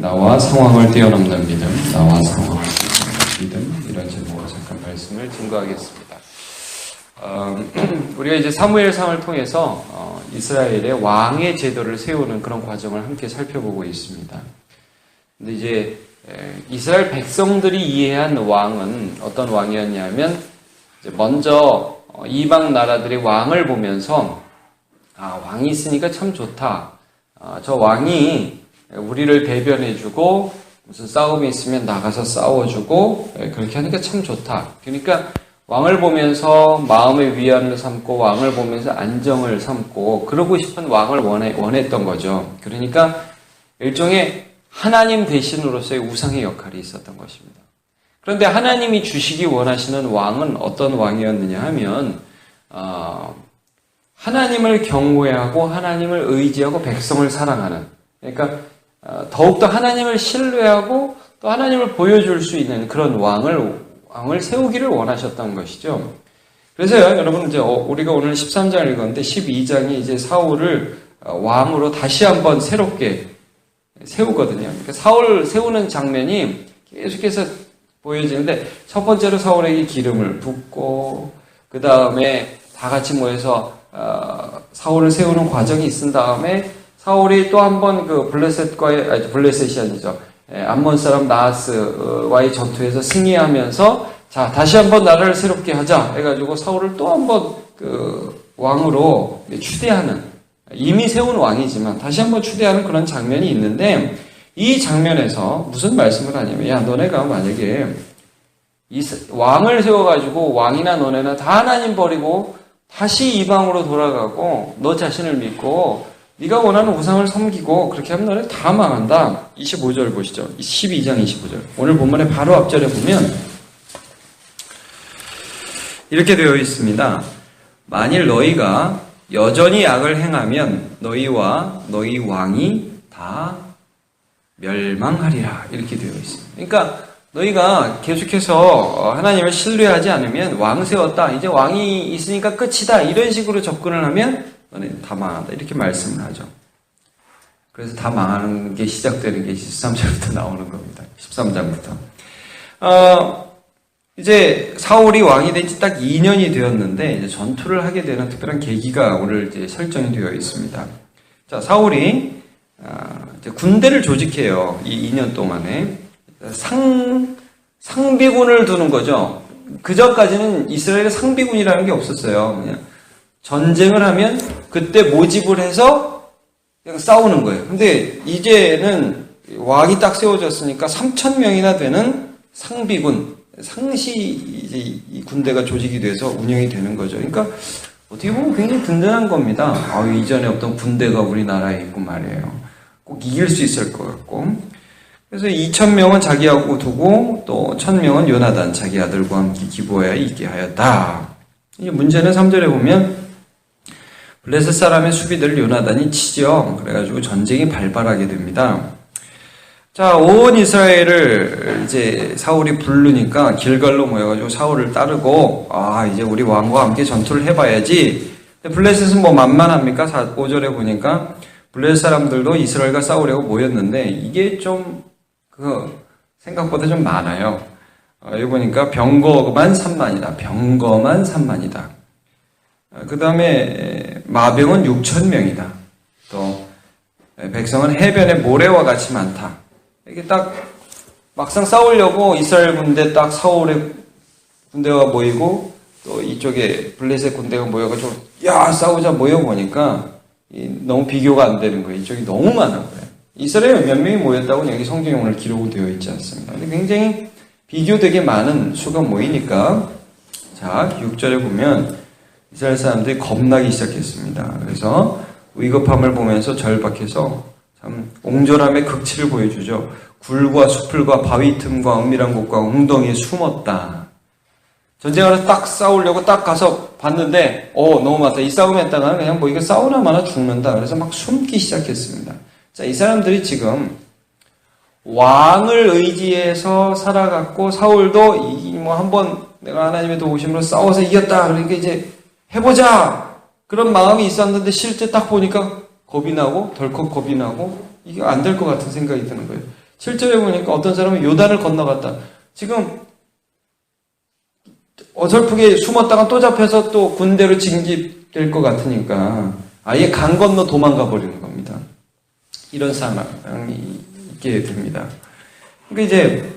나와 상황을 뛰어넘는 믿음, 나와 상황을 뛰어넘는 믿음, 이런 제목으로 잠깐 말씀을 증거하겠습니다. 우리가 이제 사무엘상을 통해서 이스라엘의 왕의 제도를 세우는 그런 과정을 함께 살펴보고 있습니다. 근데 이제 이스라엘 백성들이 이해한 왕은 어떤 왕이었냐면, 이제 먼저 이방 나라들의 왕을 보면서 왕이 있으니까 참 좋다. 저 왕이 우리를 대변해주고 무슨 싸움이 있으면 나가서 싸워주고 그렇게 하니까 참 좋다. 그러니까 왕을 보면서 마음의 위안을 삼고 왕을 보면서 안정을 삼고 그러고 싶은 왕을 원했던 거죠. 그러니까 일종의 하나님 대신으로서의 우상의 역할이 있었던 것입니다. 그런데 하나님이 주시기 원하시는 왕은 어떤 왕이었느냐 하면 하나님을 경외하고 하나님을 의지하고 백성을 사랑하는, 그러니까 더욱더 하나님을 신뢰하고 또 하나님을 보여줄 수 있는 그런 왕을 세우기를 원하셨던 것이죠. 그래서 여러분 이제 우리가 오늘 13장을 읽었는데 12장이 이제 사울을 왕으로 다시 한번 새롭게 세우거든요. 그러니까 사울 세우는 장면이 계속해서 보여지는데, 첫 번째로 사울에게 기름을 붓고 그 다음에 다 같이 모여서 사울을 세우는 과정이 있은 다음에 사울이 또 한 번 그 블레셋이 아니죠. 암몬 사람 나하스와의 전투에서 승리하면서 자, 다시 한번 나라를 새롭게 하자 해가지고 사울을 또 한 번 그 왕으로 추대하는, 이미 세운 왕이지만 다시 한번 추대하는 그런 장면이 있는데, 이 장면에서 무슨 말씀을 하냐면, 야, 너네가 만약에 이 왕을 세워가지고 왕이나 너네나 다 하나님 버리고 다시 이방으로 돌아가고 너 자신을 믿고 네가 원하는 우상을 섬기고 그렇게 하면 너네 다 망한다. 25절 보시죠. 12장 25절. 오늘 본문의 바로 앞절에 보면 이렇게 되어 있습니다. 만일 너희가 여전히 악을 행하면 너희와 너희 왕이 다 멸망하리라. 이렇게 되어 있습니다. 그러니까 너희가 계속해서 하나님을 신뢰하지 않으면, 왕 세웠다, 이제 왕이 있으니까 끝이다, 이런 식으로 접근을 하면 너희는 다 망한다. 이렇게 말씀을 하죠. 그래서 다 망하는 게 시작되는 게 13절부터 나오는 겁니다. 13장부터. 이제 사울이 왕이 된 지 딱 2년이 되었는데 이제 전투를 하게 되는 특별한 계기가 오늘 이제 설정이 되어 있습니다. 자, 사울이 이제 군대를 조직해요. 이 2년 동안에 상비군을 두는 거죠. 그 전까지는 이스라엘에 상비군이라는 게 없었어요. 그냥 전쟁을 하면 그때 모집을 해서 그냥 싸우는 거예요. 근데 이제는 왕이 딱 세워졌으니까 3,000명이나 되는 상비군, 상시 이제 이 군대가 조직이 돼서 운영이 되는 거죠. 그러니까 어떻게 보면 굉장히 든든한 겁니다. 이전에 어떤 군대가 우리나라에 있고 말이에요. 꼭 이길 수 있을 것 같고. 그래서 2,000명은 자기하고 두고 또 1,000명은 요나단 자기 아들과 함께 기부하여 있게 하였다. 이제 문제는 3절에 보면 블레셋 사람의 수비들을 요나단이 치죠. 그래가지고 전쟁이 발발하게 됩니다. 자, 온 이스라엘을 이제 사울이 부르니까 길갈로 모여가지고 사울을 따르고, 이제 우리 왕과 함께 전투를 해봐야지. 근데 블레셋은 뭐 만만합니까? 5절에 보니까 블레셋 사람들도 이스라엘과 싸우려고 모였는데 이게 좀 생각보다 좀 많아요. 여기 보니까 병거만 3만이다. 병거만 3만이다. 그 다음에 마병은 6,000명이다. 또 백성은 해변의 모래와 같이 많다. 이게 딱 막상 싸우려고 이스라엘 군대 딱 사울의 군대가 모이고 또 이쪽에 블레셋 군대가 모여가지고 싸우자 모여보니까 너무 비교가 안 되는 거예요. 이쪽이 너무 많은 거예요. 이스라엘 몇 명이 모였다고 여기 성경에 오늘 기록이 되어 있지 않습니다. 근데 굉장히 비교되게 많은 수가 모이니까, 자, 6절에 보면 이스라엘 사람들이 겁나기 시작했습니다. 그래서 위급함을 보면서 절박해서 참 옹졸함의 극치를 보여주죠. 굴과 수풀과 바위 틈과 은밀한 곳과 웅덩이에 숨었다. 전쟁을 해서 딱 싸우려고 딱 가서 봤는데 너무 많다. 이 싸움 했다가는 그냥 이거 싸우나 마나 죽는다. 그래서 막 숨기 시작했습니다. 자, 이 사람들이 지금 왕을 의지해서 살아갔고, 사울도 한번 내가 하나님의 도우심으로 싸워서 이겼다. 그러니까 이제 해보자. 그런 마음이 있었는데 실제 딱 보니까 겁이 나고 덜컥 겁이 나고 이게 안 될 것 같은 생각이 드는 거예요. 7절에 보니까 어떤 사람은 요단을 건너갔다. 지금 어설프게 숨었다가 또 잡혀서 또 군대로 징집될 것 같으니까 아예 강 건너 도망가 버리는 겁니다. 이런 상황이 있게 됩니다. 그러니까 이제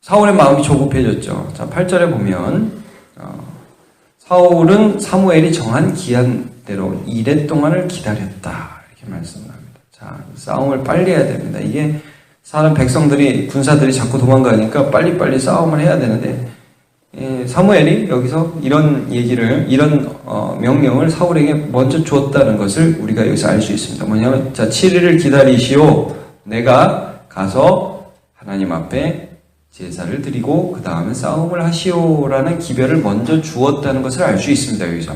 사울의 마음이 조급해졌죠. 자, 8절에 보면 사울은 사무엘이 정한 기한대로 2래 동안을 기다렸다 이렇게 말씀합니다. 자, 싸움을 빨리 해야 됩니다. 이게 사람 백성들이 군사들이 자꾸 도망가니까 빨리빨리 싸움을 해야 되는데 사무엘이 여기서 이런 얘기를 이런 명령을 사울에게 먼저 주었다는 것을 우리가 여기서 알 수 있습니다. 뭐냐면 자 7일을 기다리시오. 내가 가서 하나님 앞에 제사를 드리고 그 다음에 싸움을 하시오라는 기별을 먼저 주었다는 것을 알 수 있습니다. 여기서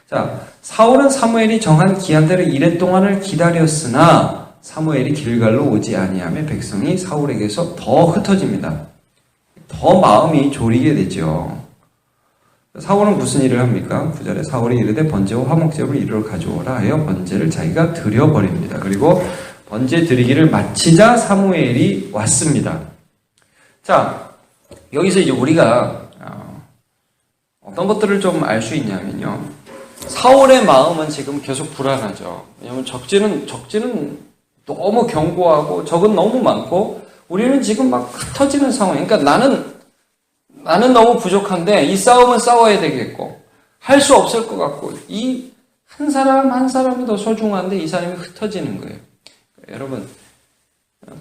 자 사울은 사무엘이 정한 기한대로 2래 동안을 기다렸으나 사무엘이 길갈로 오지 아니하며 백성이 사울에게서 더 흩어집니다. 더 마음이 졸이게 되죠. 사울은 무슨 일을 합니까? 9절에 사울이 이르되 번제와 화목제를 이리로 가져오라 하여 번제를 자기가 드려버립니다. 그리고 번제 드리기를 마치자 사무엘이 왔습니다. 자, 여기서 이제 우리가 어떤 것들을 좀 알 수 있냐면요. 사울의 마음은 지금 계속 불안하죠. 왜냐하면 적진은 너무 견고하고 적은 너무 많고 우리는 지금 막 흩어지는 상황. 그러니까 나는 너무 부족한데 이 싸움은 싸워야 되겠고 할 수 없을 것 같고 이 한 사람 한 사람이 더 소중한데 이 사람이 흩어지는 거예요. 여러분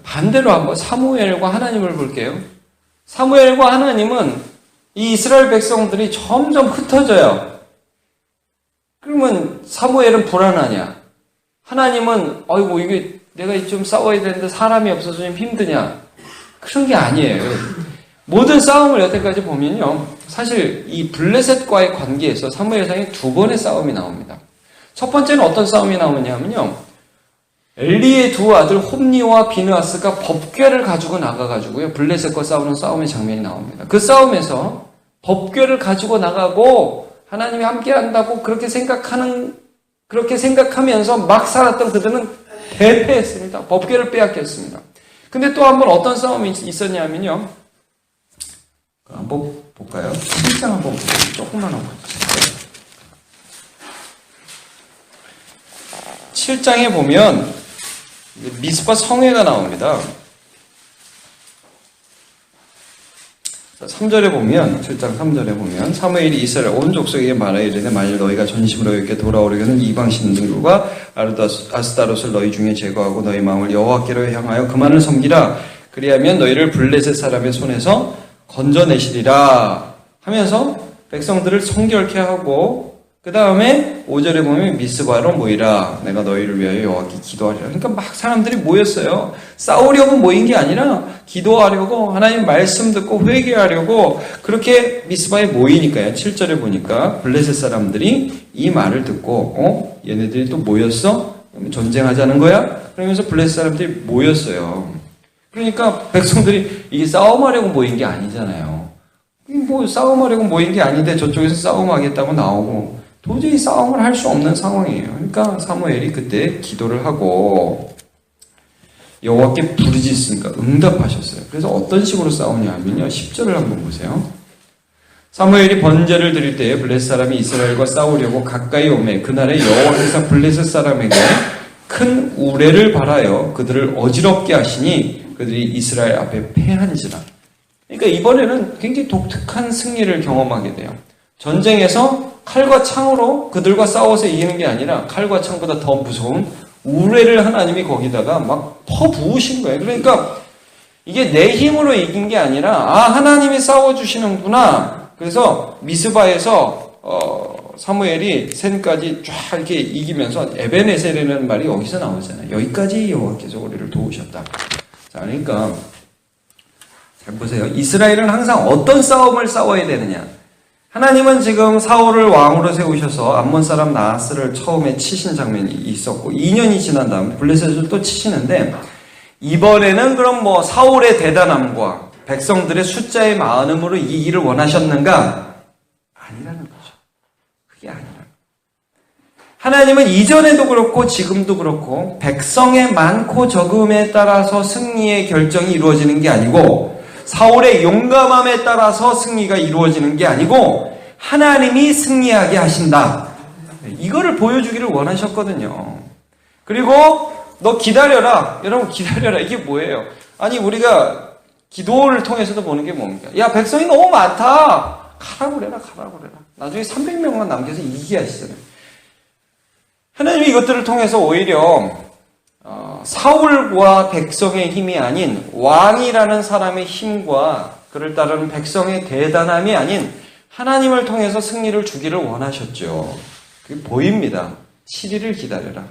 반대로 한번 사무엘과 하나님을 볼게요. 사무엘과 하나님은 이 이스라엘 백성들이 점점 흩어져요. 그러면 사무엘은 불안하냐? 하나님은 아이고 이게 내가 좀 싸워야 되는데 사람이 없어서 좀 힘드냐? 그런 게 아니에요. 모든 싸움을 여태까지 보면요. 사실 이 블레셋과의 관계에서 사무엘상에 2번의 싸움이 나옵니다. 첫 번째는 어떤 싸움이 나오냐면요. 엘리의 2 아들 홈니와 비느하스가 법궤를 가지고 나가가지고요. 블레셋과 싸우는 싸움의 장면이 나옵니다. 그 싸움에서 법궤를 가지고 나가고 하나님이 함께 한다고 그렇게 생각하면서 막 살았던 그들은 대패했습니다. 법궤를 빼앗겼습니다. 근데 또 한 번 어떤 싸움이 있었냐면요. 한번 볼까요? 7장 한번 볼까요? 조금만 한번 볼까요? 7장에 보면 미스파 성회가 나옵니다. 3절에 보면 7장 3절에 보면 사무엘이 이스라엘 온 족속에게 말하여 이르되 만일 너희가 전심으로 이렇게 돌아오려거든 이방 신들과 아스타롯을 너희 중에 제거하고 너희 마음을 여호와께로 향하여 그만을 섬기라. 그리하면 너희를 블레셋 사람의 손에서 건져내시리라 하면서 백성들을 성결케 하고 그 다음에 5절에 보면 미스바로 모이라. 내가 너희를 위하여 여호와께 기도하리라. 그러니까 막 사람들이 모였어요. 싸우려고 모인 게 아니라 기도하려고 하나님 말씀 듣고 회개하려고 그렇게 미스바에 모이니까요. 7절에 보니까 블레셋 사람들이 이 말을 듣고 얘네들이 또 모였어? 전쟁하자는 거야? 그러면서 블레셋 사람들이 모였어요. 그러니까 백성들이 이게 싸움하려고 모인 게 아니잖아요. 뭐 싸움하려고 모인 게 아닌데 저쪽에서 싸움하겠다고 나오고 도저히 싸움을 할 수 없는 상황이에요. 그러니까 사무엘이 그때 기도를 하고 여호와께 부르짖으니까 응답하셨어요. 그래서 어떤 식으로 싸우냐면요. 10절을 한번 보세요. 사무엘이 번제를 드릴 때에 블레셋 사람이 이스라엘과 싸우려고 가까이 오매 그날에 여호와께서 블레셋 사람에게 큰 우레를 발하여 그들을 어지럽게 하시니 그들이 이스라엘 앞에 패한지라. 그러니까 이번에는 굉장히 독특한 승리를 경험하게 돼요. 전쟁에서 칼과 창으로 그들과 싸워서 이기는 게 아니라 칼과 창보다 더 무서운 우레를 하나님이 거기다가 막 퍼부으신 거예요. 그러니까 이게 내 힘으로 이긴 게 아니라 하나님이 싸워주시는구나. 그래서 미스바에서 사무엘이 셋까지 쫙 이렇게 이기면서 에베네셀이라는 말이 여기서 나오잖아요. 여기까지 여호와께서 우리를 도우셨다. 자, 그러니까 잘 보세요. 이스라엘은 항상 어떤 싸움을 싸워야 되느냐. 하나님은 지금 사울을 왕으로 세우셔서 암몬 사람 나하스를 처음에 치신 장면이 있었고 2년이 지난 다음에 블레셋을 또 치시는데 이번에는 그럼 뭐 사울의 대단함과 백성들의 숫자의 많음으로 이 일을 원하셨는가? 아니라는 거죠. 그게 아니라. 하나님은 이전에도 그렇고 지금도 그렇고 백성의 많고 적음에 따라서 승리의 결정이 이루어지는 게 아니고 사울의 용감함에 따라서 승리가 이루어지는 게 아니고 하나님이 승리하게 하신다. 이거를 보여주기를 원하셨거든요. 그리고 너 기다려라. 여러분 기다려라. 이게 뭐예요? 아니 우리가 기도를 통해서도 보는 게 뭡니까? 야 백성이 너무 많다. 가라고 그래라. 나중에 300명만 남겨서 이기게 하시잖아요. 하나님이 이것들을 통해서 오히려 사울과 백성의 힘이 아닌 왕이라는 사람의 힘과 그를 따르는 백성의 대단함이 아닌 하나님을 통해서 승리를 주기를 원하셨죠. 그게 보입니다. 7일을 기다려라.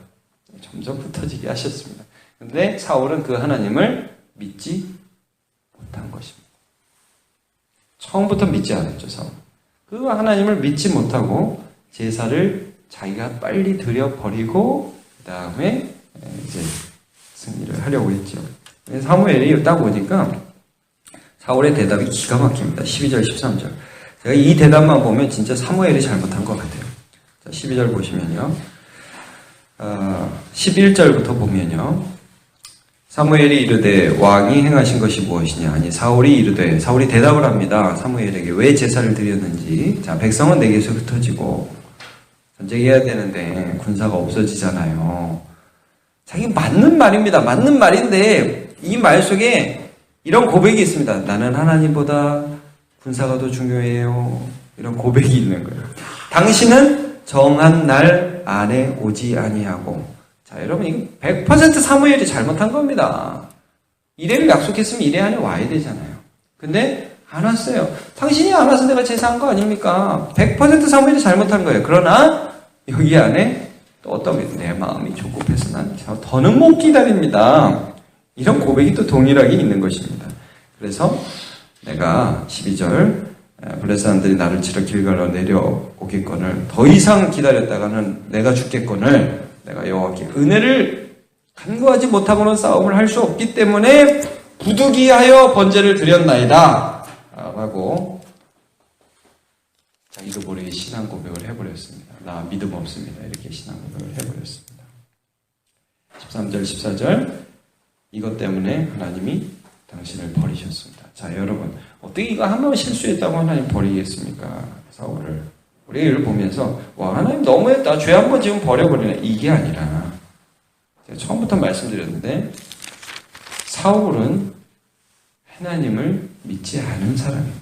점점 흩어지게 하셨습니다. 그런데 사울은 그 하나님을 믿지 못한 것입니다. 처음부터 믿지 않았죠, 사울. 그 하나님을 믿지 못하고 제사를 자기가 빨리 드려버리고 그 다음에 이제 승리를 하려고 했죠. 사무엘이 딱 보니까 사울의 대답이 기가 막힙니다. 12절, 13절. 제가 이 대답만 보면 진짜 사무엘이 잘못한 것 같아요. 자, 12절 보시면요. 11절부터 보면요. 사무엘이 이르되 왕이 행하신 것이 무엇이냐? 아니 사울이 이르되 사울이 대답을 합니다. 사무엘에게 왜 제사를 드렸는지. 자, 백성은 내게서 흩어지고 전쟁해야 되는데 군사가 없어지잖아요. 자기 맞는 말입니다. 맞는 말인데 이 말 속에 이런 고백이 있습니다. 나는 하나님보다 군사가 더 중요해요. 이런 고백이 있는 거예요. 당신은 정한 날 안에 오지 아니하고. 자, 여러분 이거 100% 사무엘이 잘못한 겁니다. 이래를 약속했으면 이래 안에 와야 되잖아요. 근데 안 왔어요. 당신이 안 와서 내가 제사한 거 아닙니까? 100% 사무엘이 잘못한 거예요. 그러나 여기 안에 또 어떤 게 내 마음이 조급해서 난 더는 못 기다립니다. 이런 고백이 또 동일하게 있는 것입니다. 그래서 내가 12절 블레 사람들이 나를 치러 길갈로 내려오겠거늘 더 이상 기다렸다가는 내가 죽겠거늘 내가 여호와께 은혜를 간구하지 못하고는 싸움을 할 수 없기 때문에 부득이하여 번제를 드렸나이다 라고 자기도 모르게 신앙 고백을 해버렸습니다. 나 믿음 없습니다. 이렇게 신앙 고백을 해버렸습니다. 13절 14절 이것 때문에 하나님이 당신을 버리셨습니다. 자, 여러분 어떻게 이거 한번 실수했다고 하나님 버리겠습니까? 사울을. 우리가 이를 보면서 와 하나님 너무했다. 죄 한 번 지금 버려버리네. 이게 아니라 제가 처음부터 말씀드렸는데 사울은 하나님을 믿지 않은 사람입니다.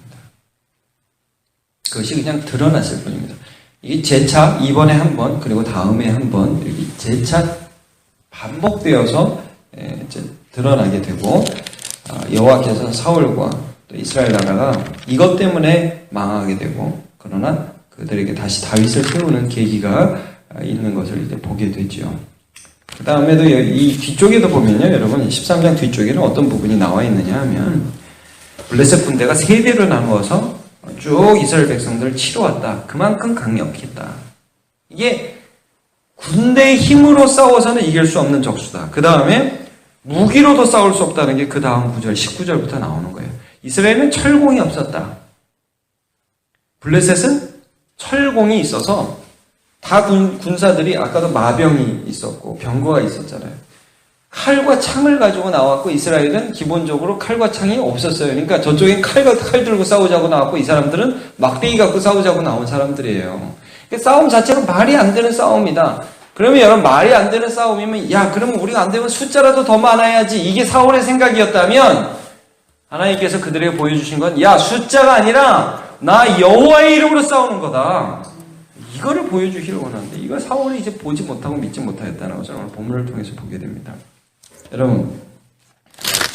그것이 그냥 드러났을 뿐입니다. 이 재차 이번에 한 번 그리고 다음에 한 번 이렇게 재차 반복되어서 이제 드러나게 되고 여호와께서 사울과 또 이스라엘 나라가 이것 때문에 망하게 되고 그러나 그들에게 다시 다윗을 세우는 계기가 있는 것을 이제 보게 되죠. 그 다음에도 이 뒤쪽에도 보면요, 여러분 13장 뒤쪽에는 어떤 부분이 나와 있느냐 하면 블레셋 군대가 세 대로 나누어서 쭉 이스라엘 백성들을 치러왔다. 그만큼 강력했다. 이게 군대의 힘으로 싸워서는 이길 수 없는 적수다. 그 다음에 무기로도 싸울 수 없다는 게 그 다음 구절 19절부터 나오는 거예요. 이스라엘은 철공이 없었다. 블레셋은 철공이 있어서 다 군사들이 아까도 마병이 있었고 병거가 있었잖아요. 칼과 창을 가지고 나왔고 이스라엘은 기본적으로 칼과 창이 없었어요. 그러니까 저쪽엔 칼 들고 싸우자고 나왔고 이 사람들은 막대기 갖고 싸우자고 나온 사람들이에요. 그러니까 싸움 자체가 말이 안 되는 싸움이다. 그러면 여러분 말이 안 되는 싸움이면 야 그러면 우리가 안 되면 숫자라도 더 많아야지 이게 사울의 생각이었다면 하나님께서 그들에게 보여주신 건 야 숫자가 아니라 나 여호와의 이름으로 싸우는 거다. 이거를 보여주기를 원하는데 이걸 사울이 이제 보지 못하고 믿지 못하였다는 것을 오늘 본문을 통해서 보게 됩니다. 여러분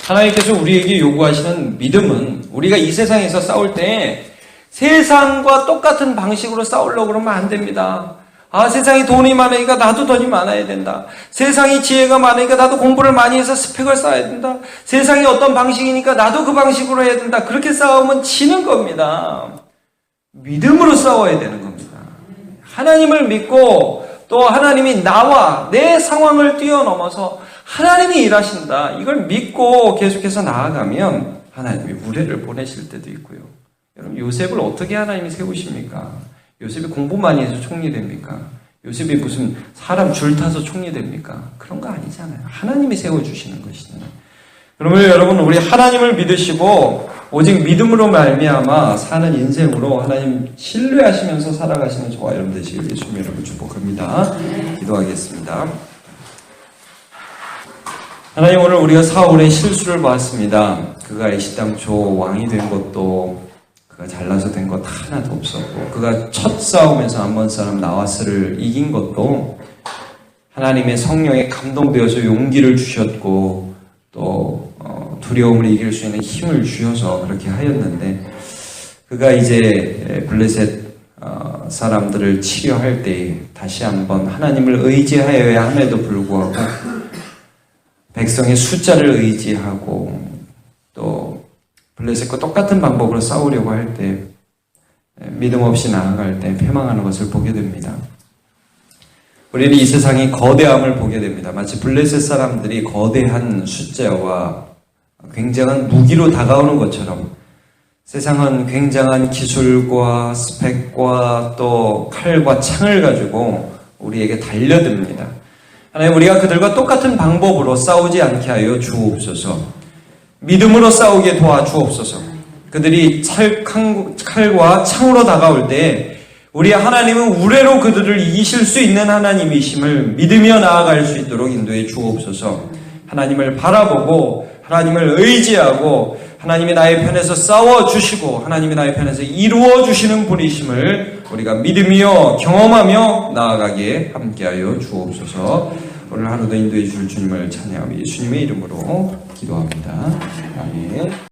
하나님께서 우리에게 요구하시는 믿음은 우리가 이 세상에서 싸울 때 세상과 똑같은 방식으로 싸우려고 그러면 안 됩니다. 아 세상이 돈이 많으니까 나도 돈이 많아야 된다. 세상이 지혜가 많으니까 나도 공부를 많이 해서 스펙을 쌓아야 된다. 세상이 어떤 방식이니까 나도 그 방식으로 해야 된다. 그렇게 싸우면 지는 겁니다. 믿음으로 싸워야 되는 겁니다. 하나님을 믿고 또 하나님이 나와 내 상황을 뛰어넘어서 하나님이 일하신다. 이걸 믿고 계속해서 나아가면 하나님이 우레를 보내실 때도 있고요. 여러분 요셉을 어떻게 하나님이 세우십니까? 요셉이 공부 많이 해서 총리 됩니까? 요셉이 무슨 사람 줄 타서 총리 됩니까? 그런 거 아니잖아요. 하나님이 세워주시는 것이잖아요. 그러면 여러분, 우리 하나님을 믿으시고 오직 믿음으로 말미암아 사는 인생으로 하나님 신뢰하시면서 살아가시는 저와 여러분 되시길 예수님 이름으로 축복합니다. 기도하겠습니다. 하나님, 오늘 우리가 사울의 실수를 봤습니다. 그가 애시당초 왕이 된 것도 그가 잘나서 된 것 하나도 없었고, 그가 첫 싸움에서 암몬 사람 나와스를 이긴 것도 하나님의 성령에 감동되어서 용기를 주셨고 또 두려움을 이길 수 있는 힘을 주셔서 그렇게 하였는데, 그가 이제 블레셋 사람들을 치료할 때 다시 한번 하나님을 의지하여야 함에도 불구하고 백성의 숫자를 의지하고 또 블레셋과 똑같은 방법으로 싸우려고 할 때 믿음 없이 나아갈 때 패망하는 것을 보게 됩니다. 우리는 이 세상의 거대함을 보게 됩니다. 마치 블레셋 사람들이 거대한 숫자와 굉장한 무기로 다가오는 것처럼 세상은 굉장한 기술과 스펙과 또 칼과 창을 가지고 우리에게 달려듭니다. 하나님, 우리가 그들과 똑같은 방법으로 싸우지 않게 하여 주옵소서. 믿음으로 싸우게 도와주옵소서. 그들이 칼과 창으로 다가올 때 우리 하나님은 우레로 그들을 이기실 수 있는 하나님이심을 믿으며 나아갈 수 있도록 인도해 주옵소서. 하나님을 바라보고 하나님을 의지하고 하나님이 나의 편에서 싸워주시고 하나님이 나의 편에서 이루어주시는 분이심을 우리가 믿으며 경험하며 나아가기에 함께하여 주옵소서. 오늘 하루도 인도해 줄 주님을 찬양하며 예수님의 이름으로 기도합니다. 아멘.